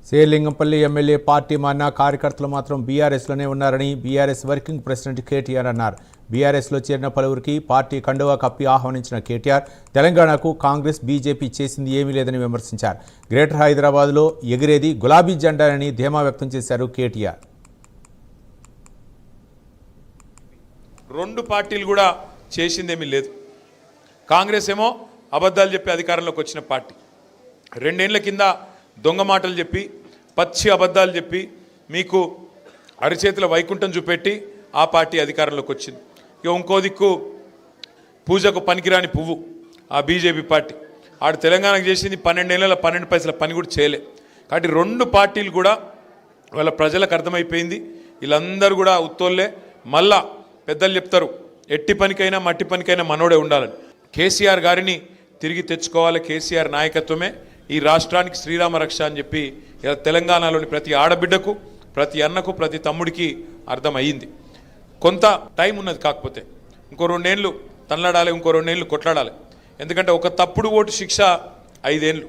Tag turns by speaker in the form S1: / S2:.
S1: Serilingampally MLA party మారిన కార్యకర్తలు మాత్రం బీఆర్ఎస్లోనే ఉన్నారని బీఆర్ఎస్ వర్కింగ్ ప్రెసిడెంట్ కేటీఆర్ అన్నారు. బీఆర్ఎస్లో చేరిన పలువురికి పార్టీ కండువా కప్పి ఆహ్వానించిన కేటీఆర్ తెలంగాణకు కాంగ్రెస్ బీజేపీ చేసింది ఏమీ లేదని విమర్శించారు. గ్రేటర్ హైదరాబాద్లో ఎగిరేది గులాబీ జెండానని ధీమా వ్యక్తం చేశారు కేటీఆర్.
S2: రెండు పార్టీలు కూడా చేసిందేమీ లేదు. కాంగ్రెస్ ఏమో అబద్ధాలు చెప్పి అధికారంలోకి వచ్చిన పార్టీ, 2 ఏళ్ల కింద దొంగ మాటలు చెప్పి పచ్చి అబద్ధాలు చెప్పి మీకు అరిచేతుల వైకుంఠం చూపెట్టి ఆ పార్టీ అధికారంలోకి వచ్చింది. ఇక ఇంకో దిక్కు పూజకు పనికిరాని పువ్వు ఆ బీజేపీ పార్టీ, ఆడు తెలంగాణకు చేసింది 12 ఏళ్ళ 12 పైసల పని కూడా చేయలే. కాబట్టి రెండు పార్టీలు కూడా వాళ్ళ ప్రజలకు అర్థమైపోయింది, వీళ్ళందరూ కూడా ఉత్తోళ్ళే. మళ్ళా పెద్దలు చెప్తారు, ఎట్టి పనికైనా మట్టి పనికైనా మనోడే ఉండాలని. కేసీఆర్ గారిని తిరిగి తెచ్చుకోవాలి, కేసీఆర్ నాయకత్వమే ఈ రాష్ట్రానికి శ్రీరామ రక్ష అని చెప్పి ఇలా తెలంగాణలోని ప్రతి ఆడబిడ్డకు, ప్రతి అన్నకు, ప్రతి తమ్ముడికి అర్థమయ్యింది. కొంత టైం ఉన్నది, కాకపోతే ఇంకో 2 ఏళ్ళు తనలాడాలి, ఇంకో 2 ఏళ్ళు కొట్లాడాలి. ఎందుకంటే ఒక తప్పుడు ఓటు శిక్ష 5 ఏళ్ళు.